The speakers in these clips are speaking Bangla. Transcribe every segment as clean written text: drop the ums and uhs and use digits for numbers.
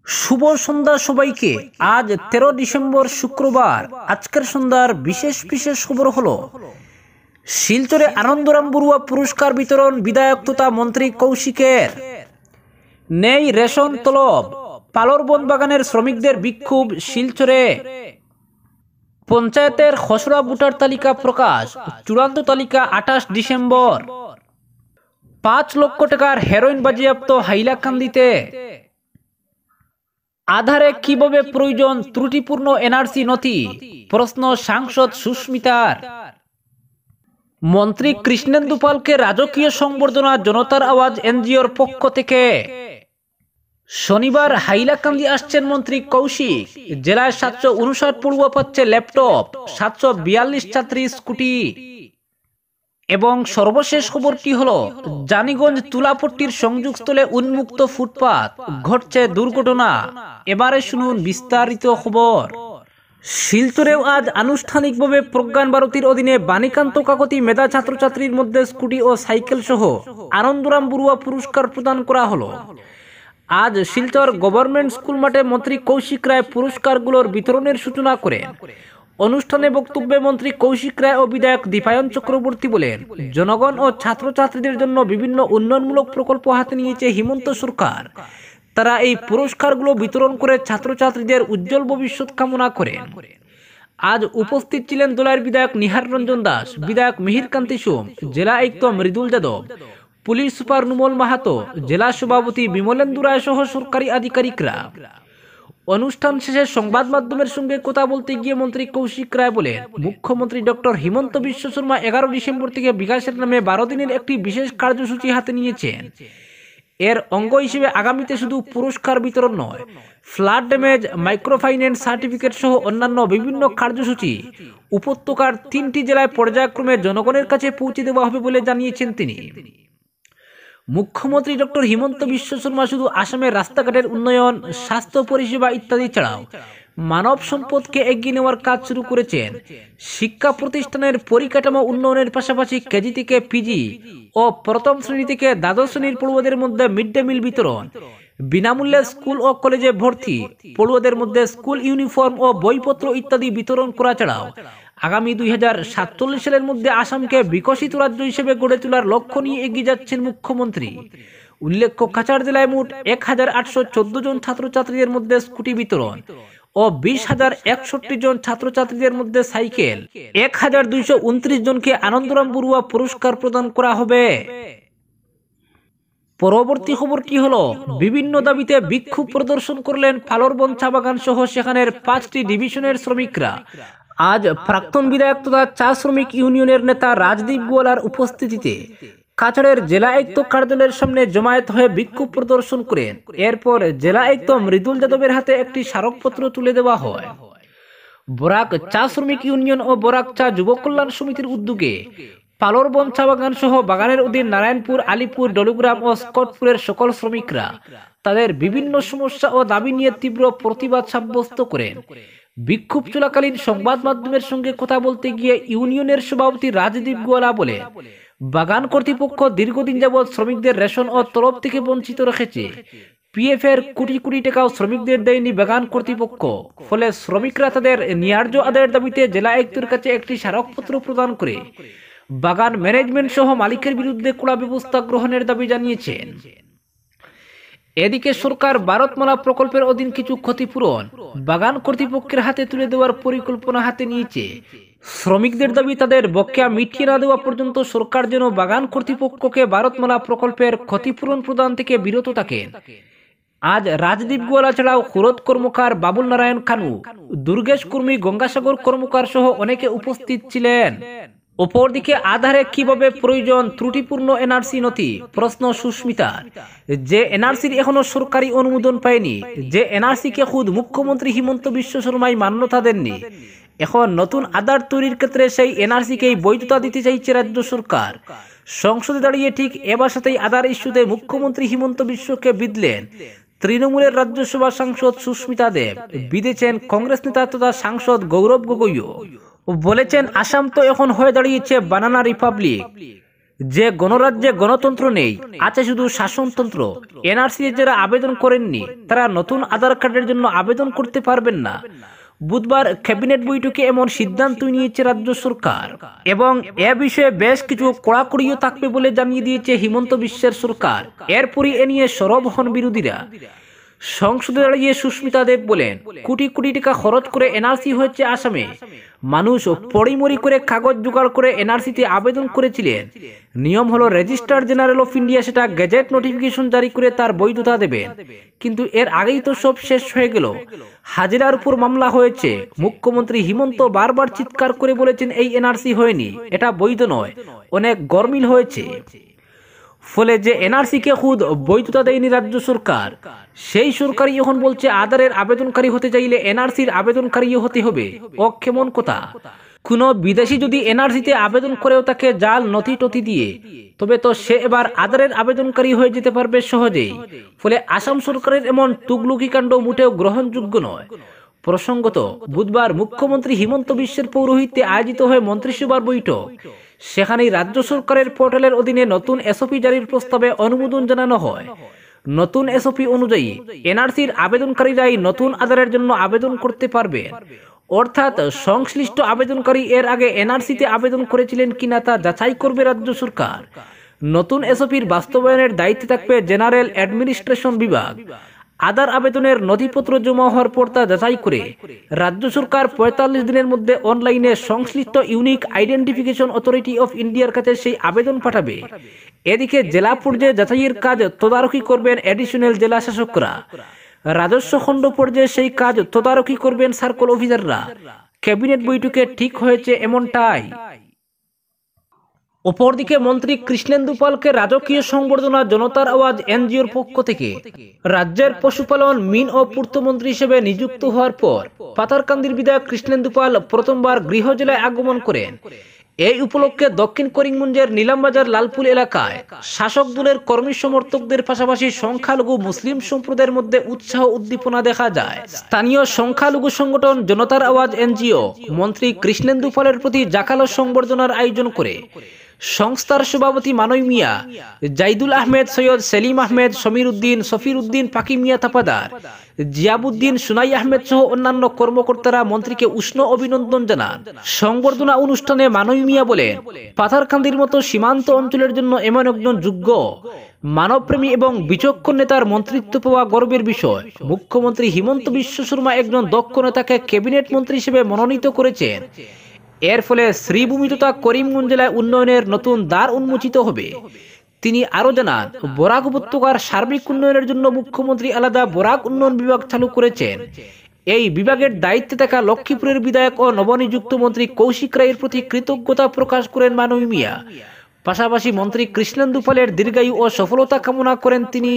শুভ সন্ধ্যা সবাইকে। আজ 13 ডিসেম্বর শুক্রবার। আজকের সন্ধ্যার বিশেষ বিশেষ খবর হলো শিলচরে আনন্দরাম বড়ুয়া পুরস্কার বিতরণ বিধায়ক তথা মন্ত্রী কৌশিকের। নেই রেশন তলব, পালর বন বাগানের শ্রমিকদের বিক্ষোভ শিলচরে। পঞ্চায়েতের খসড়া ভোটার তালিকা প্রকাশ, চূড়ান্ত তালিকা 28 ডিসেম্বর। 5 লক্ষ টাকার হেরোইন বাজেয়াপ্ত হাইলাকান্দিতে। আধারে কিভাবে প্রয়োজন ত্রুটিপূর্ণ এনআরসি নথি, প্রশ্ন সাংসদ সুস্মিতার। মন্ত্রী কৃষ্ণেন্দু পালকে রাজকীয় সংবর্ধনা জনতার আওয়াজ এনজিওর পক্ষ থেকে। শনিবার হাইলাকান্দি আসছেন মন্ত্রী কৌশিক। জেলায় 759 পড়ুয়া পাচ্ছে ল্যাপটপ, 742 ছাত্রী স্কুটি। এবং সর্বশেষ খবরটি হলো জানিগঞ্জ তুলাপট্টির সংযোগস্থলে উন্মুক্ত ফুটপাত, ঘটছে দুর্ঘটনা। এবারে শুনুন বিস্তারিত খবর। শিলচরেও আজ আনুষ্ঠানিকভাবে প্রজ্ঞান ভারতীর অধীনে বাণীকান্ত কাকতি মেধা ছাত্রছাত্রীর মধ্যে স্কুটি ও সাইকেল সহ আনন্দরাম বড়ুয়া পুরস্কার প্রদান করা হলো। আজ শিলচর গভর্নমেন্ট স্কুল মাঠে মন্ত্রী কৌশিক রায় পুরস্কারগুলোর বিতরণের সূচনা করেন। অনুষ্ঠানে বক্তব্যে মন্ত্রী কৌশিক রায় ও বিধায়ক দীপায়ন চক্রবর্তী বলেন, জনগণ ও ছাত্রছাত্রীদের জন্য বিভিন্ন উন্নয়নমূলক প্রকল্প হাতে নিয়েছে হিমন্ত সরকার। তারা এই পুরস্কারগুলো বিতরণ করে ছাত্রছাত্রীদের উজ্জ্বল ভবিষ্যৎ কামনা করেন। আজ উপস্থিত ছিলেন দলের বিধায়ক নিহার রঞ্জন দাস, বিধায়ক মিহির কান্তি সোম, জেলা আয়ুক্ত মৃদুল যাদব, পুলিশ সুপার নুমল মাহাতো, জেলা সভাপতি বিমলেন্দু রায় সহ সরকারি আধিকারিকরা। অনুষ্ঠান শেষে সংবাদ মাধ্যমের সঙ্গে কথা বলতে গিয়ে মন্ত্রী কৌশিক রায় বলেন, মুখ্যমন্ত্রী ডক্টর হিমন্ত বিশ্ব শর্মা 11 ডিসেম্বর থেকে বিকাশের নামে 12 দিনের একটি বিশেষ কার্যসূচি হাতে নিয়েছেন। এর অঙ্গ হিসেবে আগামীতে শুধু পুরস্কার বিতরণ নয়, ফ্লাড ড্যামেজ, মাইক্রোফাইন্যান্স সার্টিফিকেট সহ অন্যান্য বিভিন্ন কার্যসূচি উপত্যকার 3টি জেলায় পর্যায়ক্রমে জনগণের কাছে পৌঁছে দেওয়া হবে বলে জানিয়েছেন তিনি। মুখ্যমন্ত্রী ডক্টর হিমন্ত বিশ্ব শর্মা শুধু আসামের রাস্তাঘাটের উন্নয়ন, স্বাস্থ্য পরিষেবা ইত্যাদি ছাড়াও মানব সম্পদকে এগিয়ে নেওয়ার কাজ শুরু করেছেন। শিক্ষা প্রতিষ্ঠানের পরিকাঠামো উন্নয়নের পাশাপাশি কেজি থেকে পিজি ও প্রথম শ্রেণী থেকে দ্বাদশ শ্রেণীর পড়ুয়াদের মধ্যে মিড ডে মিল বিতরণ, বিনামূল্যে স্কুল ও কলেজে ভর্তি, পড়ুয়াদের মধ্যে স্কুল ইউনিফর্ম ও বইপত্র ইত্যাদি বিতরণ করা ছাড়াও আগামী 2047 সালের মধ্যে আসামকে বিকশিত রাজ্য হিসেবে গড়ে তোলার লক্ষ্য নিয়ে এগিয়ে যাচ্ছেন মুখ্যমন্ত্রী। উল্লেখ্য, কাছাড় জেলায় মোট 1814 জন ছাত্রছাত্রীদের মধ্যে স্কুটি বিতরণ ও 20,061 জন ছাত্রছাত্রীদের মধ্যে সাইকেল, 1229 জনকে আনন্দরাম বড়ুয়া পুরস্কার প্রদান করা হবে। পরবর্তী খবরটি হলো বিভিন্ন দাবিতে বিক্ষোভ প্রদর্শন করলেন ফালরবন চা বাগান সহ সেখানের 5টি ডিভিশনের শ্রমিকরা। আজ প্রাক্তন বিধায়ক তথা চা শ্রমিক ইউনিয়নের নেতা রাজদীপ গোয়ালার উপস্থিতিতে কাছাড়ের জেলা আয়ুক্ত কার্যালয়ের সামনে জমায়েত হয়ে বিক্ষোভ প্রদর্শন করেন। এরপর জেলা আয়ুক্ত মৃদুল যাদবের হাতে একটি স্মারকপত্র তুলে দেওয়া হয়। বরাক চা শ্রমিক ইউনিয়ন ও বরাক চা যুব কল্যাণ সমিতির উদ্যোগে পালরবন চা বাগান সহ বাগানের অধীন নারায়ণপুর, আলিপুর, ডলুগ্রাম ও স্কটপুরের সকল শ্রমিকরা তাদের বিভিন্ন সমস্যা ও দাবি নিয়ে তীব্র প্রতিবাদ সাব্যস্ত করেন। বিক্ষোভ চলাকালীন সংবাদ মাধ্যমের সঙ্গে কথা বলতে গিয়ে ইউনিয়নের সভাপতি রাজদীপ গোয়ালা বলে, বাগান কর্তৃপক্ষ দীর্ঘদিন যাবৎ শ্রমিকদের রেশন ও তলব থেকে বঞ্চিত রেখেছে। পিএফ এর কোটি কোটি টাকাও শ্রমিকদের দেয়নি বাগান কর্তৃপক্ষ। ফলে শ্রমিকরা তাদের ন্যায্য আদায়ের দাবিতে জেলা আয়ুক্তের কাছে একটি স্মারকপত্র প্রদান করে বাগান ম্যানেজমেন্ট সহ মালিকের বিরুদ্ধে কড়া ব্যবস্থা গ্রহণের দাবি জানিয়েছেন। এদিকে সরকার ভারতমালা প্রকল্পের অধীন কিছু ক্ষতিপূরণ বাগান কর্তৃপক্ষের হাতে তুলে দেওয়ার পরিকল্পনা হাতে নিয়েছে। শ্রমিকদের দাবি, তাদের বকেয়া মিটিয়ে না দেওয়া পর্যন্ত সরকার যেন বাগান কর্তৃপক্ষকে ভারতমালা প্রকল্পের ক্ষতিপূরণ প্রদান থেকে বিরত থাকেন। আজ রাজদীপ গোয়ালা ছাড়াও খুরদ কর্মকার, বাবুল নারায়ণ খানু, দুর্গেশ কর্মী, গঙ্গাসাগর কর্মকার সহ অনেকে উপস্থিত ছিলেন। অপরদিকে আধারে কিভাবে প্রয়োজন ত্রুটিপূর্ণ এনআরসি নথি, প্রশ্ন সুস্মিতার। যে এনআরসির এখনো সরকারি অনুমোদন পায়নি, যে এনআরসি কে খুদ মুখ্যমন্ত্রী হিমন্ত বিশ্ব শর্মাই মান্যতা দেননি, এখন নতুন আধার তৈরির ক্ষেত্রে সেই এনআরসিকেই বৈধতা দিতে চাইছে রাজ্য সরকার। সংসদে দাঁড়িয়ে ঠিক এবার সাথেই আধার ইস্যুতে মুখ্যমন্ত্রী হিমন্ত বিশ্বকে বিঁধলেন তৃণমূলের রাজ্যসভা সাংসদ সুস্মিতা দেব, বিঁধেছেন কংগ্রেস নেতা তথা সাংসদ গৌরব গগৈও। বলেছেন, আসাম তো এখন হয়ে দাঁড়িয়েছে বানানা রিপাবলিক। যে গণরাজ্যে গণতন্ত্র নেই, আছে শুধু শাসনতন্ত্র। এনআরসি যারা আবেদন করেননি তারা নতুন আধার কার্ডের জন্য আবেদন করতে পারবেন না। বুধবার ক্যাবিনেট বৈঠকে এমন সিদ্ধান্ত নিয়েছে রাজ্য সরকার এবং এ বিষয়ে বেশ কিছু কড়াকড়িও থাকবে বলে জানিয়ে দিয়েছে হিমন্ত বিশ্বের সরকার। এরপরই এ নিয়ে সরব হন বিরোধীরা। সংসদে দাঁড়িয়ে সুস্মিতা দেব বলেন, কোটি কোটি টাকা খরচ করে এনআরসি হয়েছে আসামে। মানুষ পড়িমরি করে কাগজ জোগাড় করে এনআরসিতে আবেদন করেছিলেন। নিয়ম হলো রেজিস্ট্রার জেনারেল অফ ইন্ডিয়া সেটা গেজেট নোটিফিকেশন জারি করে তার বৈধতা দেবেন। কিন্তু এর আগেই তো সব শেষ হয়ে গেল। হাজিরার উপর মামলা হয়েছে। মুখ্যমন্ত্রী হিমন্ত বারবার চিৎকার করে বলেছেন এই এনআরসি হয়নি, এটা বৈধ নয়, অনেক গরমিল হয়েছে। ফলে যে এনআরসি কে খুদ বৈধতা দেয়নি রাজ্য সরকার, সেই সরকারই এখন বলছে আধারের আবেদনকারী হতে চাইলে এনআরসির আবেদনকারীও হতে হবে। ও কেমন কথা! কোন বিদেশি যদি এনআরসিতে আবেদন করেও তাকে জাল নথি টথি দিয়ে, তবে তো সে এবার আধারের আবেদনকারী হয়ে যেতে পারবে সহজেই। ফলে আসাম সরকারের এমন তুগলুকি কাণ্ড মোটেও গ্রহণযোগ্য নয়। প্রসঙ্গত, বুধবার মুখ্যমন্ত্রী হিমন্ত বিশ্বের পৌরোহিত্যে আয়োজিত হয় মন্ত্রিসভার বৈঠক। সেখানেই রাজ্য সরকারের পোর্টালের অধীনে নতুন এসওপি জারির প্রস্তাবে অনুমোদন জানানো হয়। নতুন এসওপি অনুযায়ী এনআরসির আবেদনকারীরাই নতুন আধারের জন্য আবেদন করতে পারবে। অর্থাৎ সংশ্লিষ্ট আবেদনকারী এর আগে এনআরসিতে আবেদন করেছিলেন কিনা তা যাচাই করবে রাজ্য সরকার। নতুন এসওপির বাস্তবায়নের দায়িত্বে থাকবে জেনারেল অ্যাডমিনিস্ট্রেশন বিভাগ। আধার আবেদনের নথিপত্র জমা হওয়ার পর তা যাচাই করে রাজ্য সরকার ৪৫ দিনের মধ্যে অনলাইনে সংশ্লিষ্ট ইউনিক আইডেন্টিফিকেশন অথরিটি অফ ইন্ডিয়ার কাছে সেই আবেদন পাঠাবে। এদিকে জেলা পর্যায়ে যাচাইয়ের কাজ তদারকি করবেন অ্যাডিশনাল জেলা শাসকরা। রাজস্ব খণ্ড পর্যায়ে সেই কাজ তদারকি করবেন সার্কেল অফিসাররা। ক্যাবিনেট বৈঠকে ঠিক হয়েছে এমনটাই। অপরদিকে মন্ত্রী কৃষ্ণেন্দু পালকে রাজকীয় সংবর্ধনা জনতার আওয়াজ এনজিওর পক্ষ থেকে। রাজ্যের পশুপালন, মিন ও পূর্তমন্ত্রী হিসেবে নিযুক্ত হওয়ার পর পাথারকান্দির বিধায়ক কৃষ্ণেন্দু পাল প্রথমবার গৃহ জেলায় আগমন করেন। এই উপলক্ষে দক্ষিণ করিমগঞ্জের নিলামবাজার লালপুল এলাকায় শাসক দলের কর্মী সমর্থকদের পাশাপাশি সংখ্যালঘু মুসলিম সম্প্রদায়ের মধ্যে উৎসাহ উদ্দীপনা দেখা যায়। স্থানীয় সংখ্যালঘু সংগঠন জনতার আওয়াজ এনজিও মন্ত্রী কৃষ্ণেন্দু পালের প্রতি জাকালো সংবর্ধনার আয়োজন করে। সংস্থার সভাপতি মানই মিয়া, জাইদুল আহমেদ, সৈয়দ সেলিম আহমেদ, সমীর উদ্দিন, সফির উদ্দিন, পাকি মিয়া তাপাদার, জিয়াবুদ্দিন, সুনাই আহমেদ সহ অন্যান্য কর্মকর্তারা মন্ত্রীকে উষ্ণ অভিনন্দন জানান। সংবর্ধনা অনুষ্ঠানে মানই মিয়া বলেন, পাথারকান্দির মতো সীমান্ত অঞ্চলের জন্য এমন একজন যোগ্য, মানবপ্রেমী এবং বিচক্ষণ নেতার মন্ত্রিত্ব পাওয়া গর্বের বিষয়। মুখ্যমন্ত্রী হিমন্ত বিশ্ব শর্মা একজন দক্ষ নেতাকে ক্যাবিনেট মন্ত্রী হিসেবে মনোনীত করেছেন। এর ফলে শ্রীভূমি তথা করিমগঞ্জ জেলায় উন্নয়নের নতুন দ্বার উন্মোচিত হবে। তিনি আরো জানান, বরাক উপত্যকার সার্বিক উন্নয়নের জন্য মুখ্যমন্ত্রী আলাদা বরাক উন্নয়ন বিভাগ চালু করেছেন। এই বিভাগের দায়িত্বে থাকা লক্ষ্মীপুরের বিধায়ক ও নবনিযুক্ত মন্ত্রী কৌশিক রায়ের প্রতি কৃতজ্ঞতা প্রকাশ করেন মানই মিয়া। পাশাপাশি মন্ত্রী কৃষ্ণেন্দু পালের দীর্ঘায়ু ও সফলতা কামনা করেন তিনি।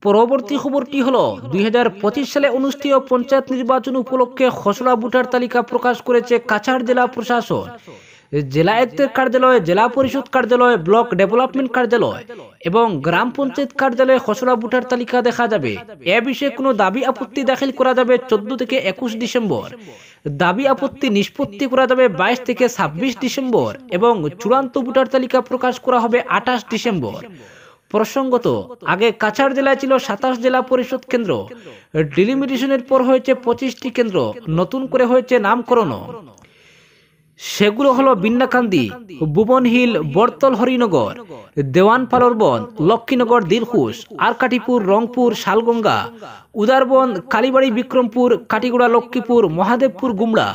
পরবর্তী খবরটি হলো 2025 সালে অনুষ্ঠেয় পঞ্চায়েত নির্বাচন উপলক্ষে খসড়া ভোটার তালিকা প্রকাশ করেছে কাছাড় জেলা প্রশাসন। জেলা আয়ুক্তের কার্যালয়, জেলা পরিষদ কার্যালয়, ব্লক ডেভেলপমেন্ট কার্যালয় এবং গ্রাম পঞ্চায়েত কার্যালয়ে খসড়া ভোটার তালিকা দেখা যাবে। এ বিষয়ে কোনো দাবি আপত্তি দাখিল করা যাবে 14 থেকে 21 ডিসেম্বর। দাবি আপত্তি নিষ্পত্তি করা যাবে 22 থেকে 26 ডিসেম্বর এবং চূড়ান্ত ভোটার তালিকা প্রকাশ করা হবে 28 ডিসেম্বর। প্রসঙ্গত, আগে কাছাড় জেলায় ছিল 27 জেলা পরিষদ কেন্দ্র। ডিলিমিটেশনের পর হয়েছে 25টি কেন্দ্র, নতুন করে হয়েছে নামকরণ। সেগুলো হলো বিন্নাকান্দি, ভুবনহিল, বরতল, হরিনগর, দেওয়ানপালরবন, লক্ষ্মীনগর, দিলখুশ, আরকাটিপুর, রংপুর, শালগঙ্গা, উদারবন, কালীবাড়ি, বিক্রমপুর, কাটিগড়া, লক্ষ্মীপুর, মহাদেবপুর, গুমড়া,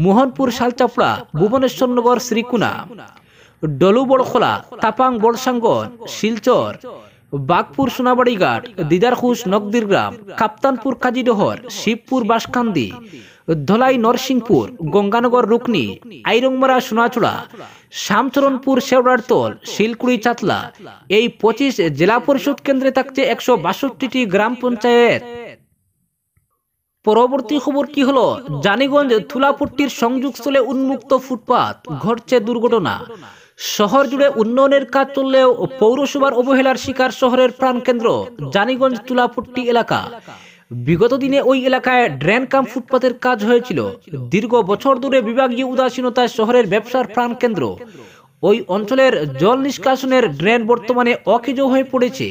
মোহনপুর, শালচাপড়া, ভুবনেশ্বরনগর, শ্রীকুনা, ডলু, বড়খোলা, তাপাং, বড়সাঙ্গন, শিলচর, বাগপুর, সোনাবাড়িঘাট, দিদারখুশ, নকদিরগ্রাম, কাপ্তানপুর, কাজীডহর, শিবপুর, বাঁশকান্দি, ধলাই, নরসিংপুর, গঙ্গানগর, রুকনি, আইরংমারা, সোনাচূড়া, শ্যামচরণপুর, শেওড়ারতল, শিলকুড়ি, চাতলা। এই 25 জেলা পরিষদ কেন্দ্রে থাকছে 162টি গ্রাম পঞ্চায়েত। পরবর্তী খবরটি হলো, জানিগঞ্জ থুলাপট্টির সংযোগস্থলে উন্মুক্ত ফুটপাত, ঘটছে দুর্ঘটনা। শহর জুড়ে উন্নয়নের কাজ চললেও পৌরসভার অবহেলার শিকার শহরের প্রাণকেন্দ্র জানিগঞ্জ তুলাপট্টি এলাকা। বিগত দিনে ওই এলাকায় ড্রেন কাম ফুটপাতের কাজ হয়েছিল। দীর্ঘ বছর ধরে বিভাগীয় উদাসীনতায় শহরের ব্যবসার প্রাণকেন্দ্র ওই অঞ্চলের জল নিষ্কাশনের ড্রেন বর্তমানে অকেজো হয়ে পড়েছে।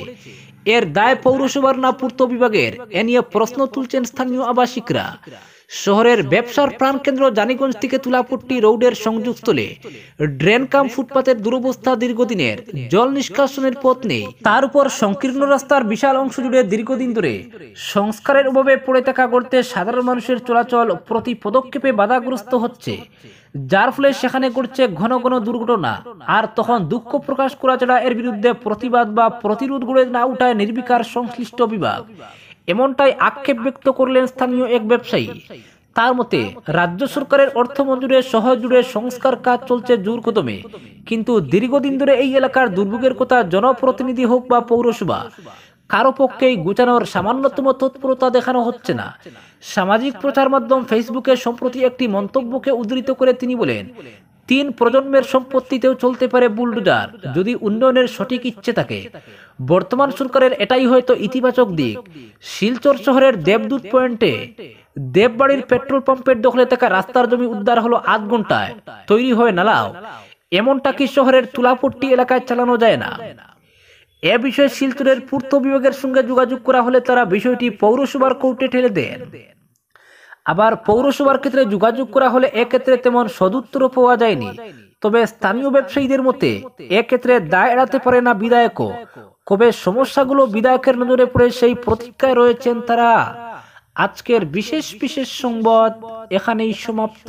এর দায় পৌরসভার না পূর্ত বিভাগের, এ নিয়ে প্রশ্ন তুলছেন স্থানীয় আবাসিকরা। শহরের ব্যবসার প্রাণকেন্দ্র জানিগঞ্জ থেকে তুলাপট্টি রোডের সংযোগস্থলে ড্রেন কাম ফুটপাতের দুরবস্থা দীর্ঘদিনের, জল নিষ্কাশনের পথ নেই। তার উপর সংকীর্ণ রাস্তার বিশাল অংশ জুড়ে দীর্ঘদিন ধরে সংস্কারের অভাবে পড়ে থাকা গর্তে সাধারণ মানুষের চলাচল প্রতি পদক্ষেপে বাধাগ্রস্ত হচ্ছে, যার ফলে সেখানে ঘটছে ঘন ঘন দুর্ঘটনা। আর তখন দুঃখ প্রকাশ করা ছাড়া এর বিরুদ্ধে প্রতিবাদ বা প্রতিরোধ গড়ে না উঠায় নির্বিকার সংশ্লিষ্ট বিভাগ, এমনটাই আক্ষেপ ব্যক্ত করলেন স্থানীয় এক ব্যবসায়ী। তার মতে, রাজ্য সরকারের অর্থ মঞ্জুরে শহর জুড়ে সংস্কার কাজ চলছে জোর কদমে, কিন্তু দীর্ঘদিন ধরে এই এলাকার দুর্ভোগের কথা জনপ্রতিনিধি হোক বা পৌরসভা কারো পক্ষেই গুছানোর সামান্যতম তৎপরতা দেখানো হচ্ছে না। সামাজিক প্রচার মাধ্যম ফেসবুকে সম্প্রতি একটি মন্তব্যকে উদ্ধৃত করে তিনি বলেন, 3 প্রজন্মের সম্পত্তিতেও চলতে পারে বুলডোজার, যদি উন্নয়নের সঠিক ইচ্ছে থাকে। বর্তমান সরকারের এটাই হয়তো ইতিবাচক দিক। শিলচর শহরের দেবদূত পয়েন্টে দেববাড়ির পেট্রোল পাম্পের দখলে থাকা রাস্তার জমি উদ্ধার হলো 8 ঘন্টায়, তৈরি হয় নালাও। এমনটা কি শহরের তুলাপট্টি এলাকায় চালানো যায় না? এ বিষয়ে শিলচরের পূর্ত বিভাগের সঙ্গে যোগাযোগ করা হলে তারা বিষয়টি পৌরসভার কোর্টে ঠেলে দেন। আবার পৌরসভার ক্ষেত্রে যোগাযোগ করা হলে এক্ষেত্রে তেমন সদুত্তরও পাওয়া যায়নি। তবে স্থানীয় ব্যবসায়ীদের মতে এক্ষেত্রে দায় এড়াতে পারে না বিধায়কও। কবে সমস্যাগুলো বিধায়কের নজরে পড়ে সেই প্রতীক্ষায় রয়েছেন তারা। আজকের বিশেষ সংবাদ এখানেই সমাপ্ত।